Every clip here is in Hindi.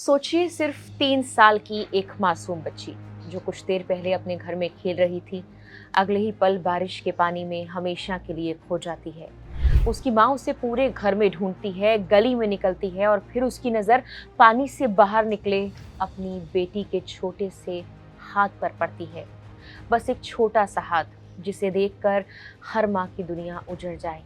सोचिए सिर्फ 3 साल की एक मासूम बच्ची जो कुछ देर पहले अपने घर में खेल रही थी, अगले ही पल बारिश के पानी में हमेशा के लिए खो जाती है। उसकी माँ उसे पूरे घर में ढूंढती है, गली में निकलती है और फिर उसकी नजर पानी से बाहर निकले अपनी बेटी के छोटे से हाथ पर पड़ती है। बस एक छोटा सा हाथ जिसे देखकर हर माँ की दुनिया उजड़ जाए।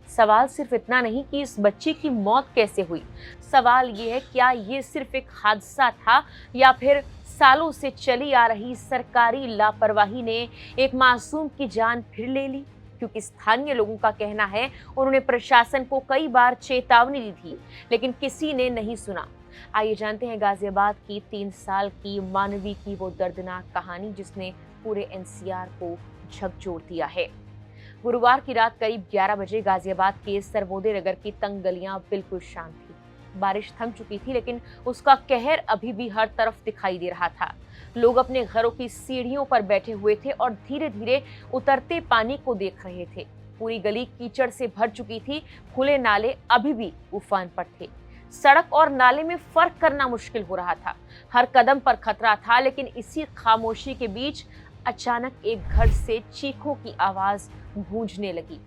सवाल सिर्फ इतना नहीं कि इस बच्ची की मौत कैसे हुई, सवाल ये है क्या ये सिर्फ एक हादसा था या फिर सालों से चली आ रही सरकारी लापरवाही ने एक मासूम की जान फिर ले ली। क्योंकि स्थानीय लोगों का कहना है उन्होंने प्रशासन को कई बार चेतावनी दी थी लेकिन किसी ने नहीं सुना। आइए जानते हैं गाजियाबाद की 3 साल की मानवी की वो दर्दनाक कहानी जिसने पूरे एनसीआर को झकझोर दिया है। गुरुवार की रात करीब 11 बजे गाजियाबाद के सर्वोदय नगर की तंग गलियां बिल्कुल शांत थी। बारिश थम चुकी थी लेकिन उसका कहर अभी भी हर तरफ दिखाई दे रहा था। लोग अपने घरों की सीढ़ियों पर बैठे हुए थे और धीरे धीरे उतरते पानी को देख रहे थे। पूरी गली कीचड़ से भर चुकी थी, खुले नाले अभी भी उफान पर थे। सड़क और नाले में फर्क करना मुश्किल हो रहा था। हर कदम पर खतरा था, लेकिन इसी खामोशी के बीच अचानक एक घर से चीखों की आवाज गूंजने लगी।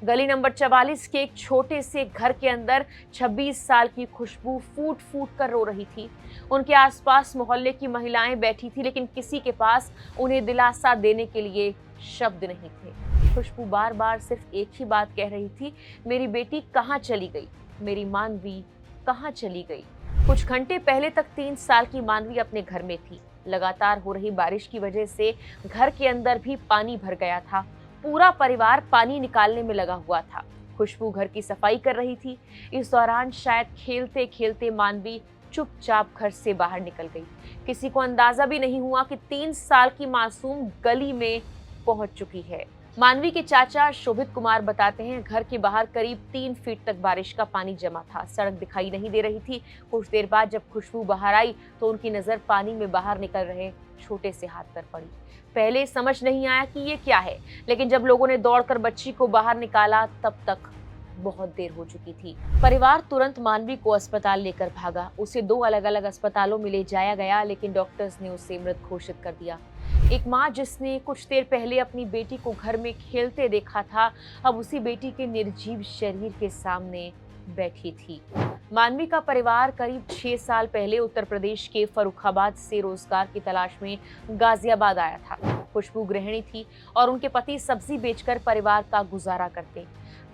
गली नंबर 44 के एक छोटे से घर के अंदर 26 साल की खुशबू फूट फूट कर रो रही थी। उनके आसपास मोहल्ले की महिलाएं बैठी थी लेकिन किसी के पास उन्हें दिलासा देने के लिए शब्द नहीं थे। खुशबू बार बार सिर्फ एक ही बात कह रही थी, मेरी बेटी कहाँ चली गई, मेरी मानवी कहाँ चली गई। कुछ घंटे पहले तक 3 साल की मानवी अपने घर में थी। लगातार हो रही बारिश की वजह से घर के अंदर भी पानी भर गया था। पूरा परिवार पानी निकालने में लगा हुआ था। खुशबू घर की सफाई कर रही थी। इस दौरान शायद खेलते खेलते मानवी चुपचाप घर से बाहर निकल गई। किसी को अंदाजा भी नहीं हुआ कि 3 साल की मासूम गली में पहुंच चुकी है। मानवी के चाचा शोभित कुमार बताते हैं घर के बाहर करीब 3 फीट तक बारिश का पानी जमा था। सड़क दिखाई नहीं दे रही थी। कुछ देर बाद जब खुशबू बाहर आई तो उनकी नजर पानी में बाहर निकल रहे छोटे से हाथ पर पड़ी। पहले समझ नहीं आया कि ये क्या है, लेकिन जब लोगों ने दौड़कर बच्ची को बाहर निकाला तब तक बहुत देर हो चुकी थी। परिवार तुरंत मानवी को अस्पताल लेकर भागा। उसे 2 अलग अलग अस्पतालों में ले जाया गया लेकिन डॉक्टर्स ने उसे मृत घोषित कर दिया। एक माँ जिसने कुछ देर पहले अपनी बेटी को घर में खेलते देखा था, अब उसी बेटी के निर्जीव शरीर के सामने बैठी थी। मानवी का परिवार करीब 6 साल पहले उत्तर प्रदेश के फर्रुखाबाद से रोजगार की तलाश में गाजियाबाद आया था। खुशबू गृहिणी थी और उनके पति सब्जी बेचकर परिवार का गुजारा करते।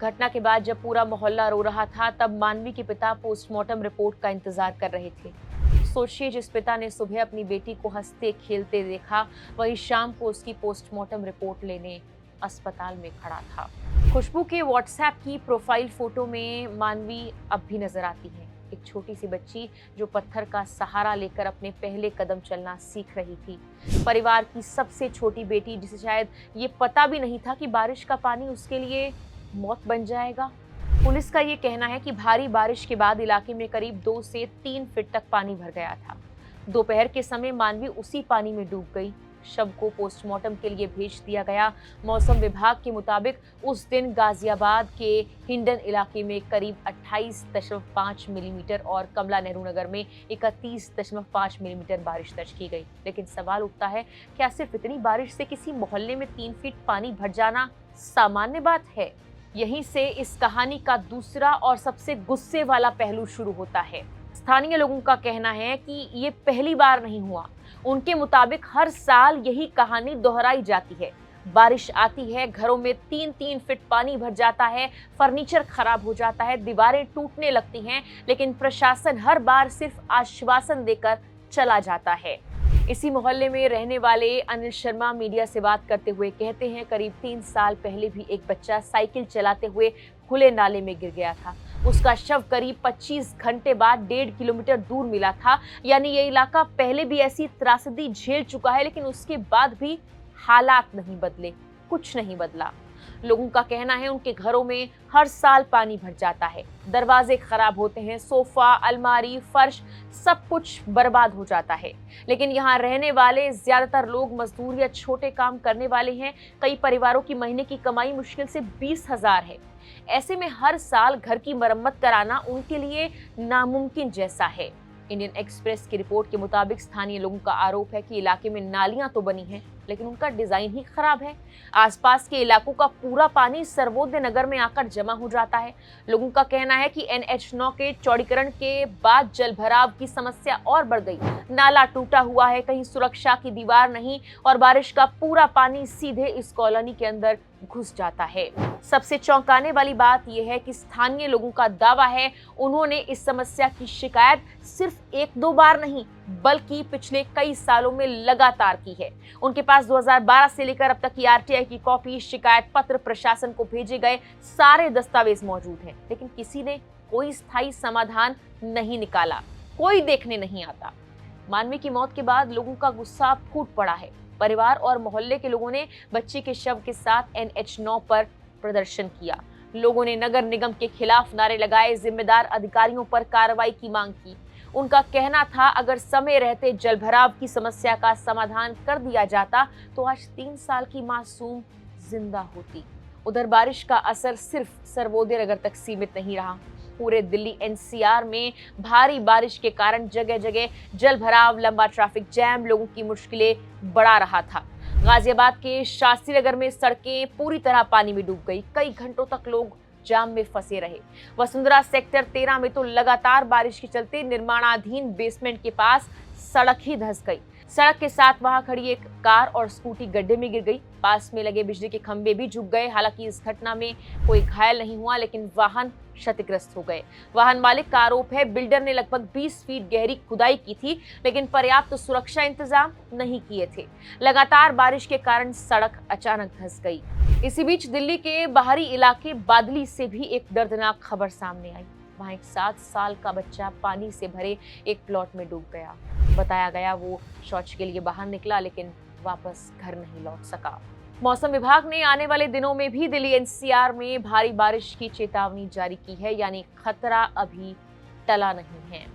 घटना के बाद जब पूरा मोहल्ला रो रहा था तब मानवी के पिता पोस्टमार्टम रिपोर्ट का इंतजार कर रहे थे। सोचिए, जिस पिता ने सुबह अपनी बेटी को हंसते खेलते देखा वही शाम को उसकी पोस्टमार्टम रिपोर्ट लेने अस्पताल में खड़ा था। खुशबू के व्हाट्सएप की प्रोफाइल फोटो में मानवी अब भी नजर आती है, एक छोटी सी बच्ची जो पत्थर का सहारा लेकर अपने पहले कदम चलना सीख रही थी। परिवार की सबसे छोटी बेटी जिसे शायद ये पता भी नहीं था कि बारिश का पानी उसके लिए मौत बन जाएगा। पुलिस का ये कहना है कि भारी बारिश के बाद इलाके में करीब 2 से 3 फीट तक पानी भर गया था। दोपहर के समय मानवी उसी पानी में डूब गई। शव को पोस्टमार्टम के लिए भेज दिया गया। मौसम विभाग के मुताबिक उस दिन गाजियाबाद के हिंडन इलाके में करीब 28.5 मिलीमीटर और कमला नेहरू नगर में 31.5 मिलीमीटर बारिश दर्ज की गई। लेकिन सवाल उठता है, क्या सिर्फ इतनी बारिश से किसी मोहल्ले में 3 फीट पानी भर जाना सामान्य बात है? यहीं से इस कहानी का दूसरा और सबसे गुस्से वाला पहलू शुरू होता है। स्थानीय लोगों का कहना है कि ये पहली बार नहीं हुआ। उनके मुताबिक हर साल यही कहानी दोहराई जाती है। बारिश आती है, घरों में 3-3 फीट पानी भर जाता है, फर्नीचर खराब हो जाता है, दीवारें टूटने लगती हैं, लेकिन प्रशासन हर बार सिर्फ आश्वासन देकर चला जाता है। इसी मोहल्ले में रहने वाले अनिल शर्मा मीडिया से बात करते हुए कहते हैं, करीब 3 साल पहले भी एक बच्चा साइकिल चलाते हुए खुले नाले में गिर गया था। उसका शव करीब 25 घंटे बाद 1.5 किलोमीटर दूर मिला था। यानी ये इलाका पहले भी ऐसी त्रासदी झेल चुका है, लेकिन उसके बाद भी हालात नहीं बदले, कुछ नहीं बदला। लोगों का कहना है उनके घरों में हर साल पानी भर जाता है, दरवाजे खराब होते हैं, सोफा, अलमारी, फर्श सब कुछ बर्बाद हो जाता है। लेकिन यहाँ रहने वाले ज्यादातर लोग मजदूर या छोटे काम करने वाले हैं। कई परिवारों की महीने की कमाई मुश्किल से 20,000 है। ऐसे में हर साल घर की मरम्मत कराना उनके लिए नामुमकिन जैसा है। इंडियन एक्सप्रेस की रिपोर्ट के मुताबिक स्थानीय लोगों का आरोप है कि इलाके में नालियां तो बनी हैं, लेकिन उनका डिजाइन ही खराब है। आसपास के इलाकों का पूरा पानी सर्वोदय नगर में आकर जमा हो जाता है। लोगों का कहना है कि NH9 के चौड़ीकरण के बाद जल भराव की समस्या और बढ़ गई। नाला टूटा हुआ है, कहीं सुरक्षा की दीवार नहीं और बारिश का पूरा पानी सीधे इस कॉलोनी के अंदर घुस जाता है। सबसे चौंकाने वाली बात यह है कि स्थानीय लोगों का दावा है उन्होंने इस समस्या की शिकायत सिर्फ 1-2 बार नहीं बल्कि पिछले कई सालों में लगातार की है। उनके पास 2012 से लेकर अब तक की RTI की कॉपी, शिकायत पत्र, प्रशासन को भेजे गए सारे दस्तावेज मौजूद हैं, लेकिन किसी ने कोई स्थायी समाधान नहीं निकाला, कोई देखने नहीं आता। मानवी की मौत के बाद लोगों का गुस्सा फूट पड़ा है। परिवार और मोहल्ले के लोगों ने बच्ची के शव के साथ NH9 पर प्रदर्शन किया। लोगों ने नगर निगम के खिलाफ नारे लगाए, जिम्मेदार अधिकारियों पर कार्रवाई की मांग की। उनका कहना था अगर समय रहते जलभराव की समस्या का समाधान कर दिया जाता तो आज 3 साल की मासूम जिंदा होती। उधर बारिश का असर सिर्फ सर्वोदय नगर तक सीमित नहीं रहा। पूरे दिल्ली NCR में भारी बारिश के कारण जगह जगह जलभराव, लंबा ट्रैफिक जैम लोगों की मुश्किलें बढ़ा रहा था। गाजियाबाद के शास्त्री नगर में सड़कें पूरी तरह पानी में डूब गई। कई घंटों तक लोग जाम में फंसे रहे। वसुंधरा सेक्टर 13 में तो लगातार बारिश के चलते निर्माणाधीन बेसमेंट के पास सड़क ही धंस गई। सड़क के साथ वहां खड़ी एक कार और स्कूटी गड्ढे में गिर गई। पास में लगे बिजली के खंभे भी झुक गए। हालांकि इस घटना में कोई घायल नहीं हुआ, लेकिन वाहन क्षतिग्रस्त हो गए। वाहन मालिक का आरोप है बिल्डर ने लगभग 20 फीट गहरी खुदाई की थी, लेकिन पर्याप्त सुरक्षा इंतजाम नहीं किए थे। लगातार बारिश के कारण सड़क अचानक धंस गई। इसी बीच दिल्ली के बाहरी इलाके बादली से भी एक दर्दनाक खबर सामने आई। वहां एक 7 साल का बच्चा पानी से भरे एक प्लॉट में डूब गया। बताया गया वो शौच के लिए बाहर निकला, लेकिन वापस घर नहीं लौट सका। मौसम विभाग ने आने वाले दिनों में भी दिल्ली NCR में भारी बारिश की चेतावनी जारी की है, यानी खतरा अभी टला नहीं है।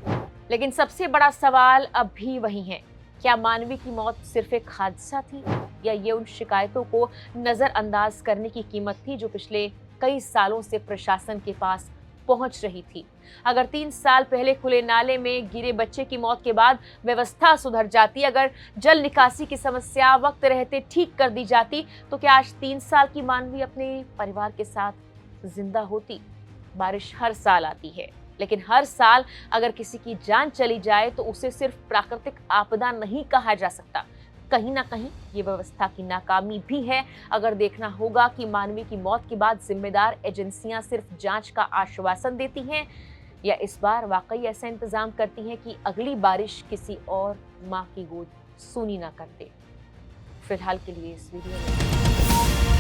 लेकिन सबसे बड़ा सवाल अब भी वही है, क्या मानवी की मौत सिर्फ एक हादसा थी या ये उन शिकायतों को नजरअंदाज करने की कीमत थी जो पिछले कई सालों से प्रशासन के पास पहुंच रही थी। अगर 3 साल पहले खुले नाले में गिरे बच्चे की मौत के बाद व्यवस्था सुधर जाती, अगर जल निकासी की समस्या वक्त रहते ठीक कर दी जाती, तो क्या आज 3 साल की मानवी अपने परिवार के साथ जिंदा होती? बारिश हर साल आती है, लेकिन हर साल अगर किसी की जान चली जाए तो उसे सिर्फ प्राकृतिक आपदा नहीं कहा जा सकता। कहीं ना कहीं ये व्यवस्था की नाकामी भी है। अगर देखना होगा कि मानवी की मौत के बाद जिम्मेदार एजेंसियां सिर्फ जांच का आश्वासन देती हैं या इस बार वाकई ऐसा इंतजाम करती हैं कि अगली बारिश किसी और मां की गोद सूनी ना कर दे। फिलहाल के लिए इस वीडियो में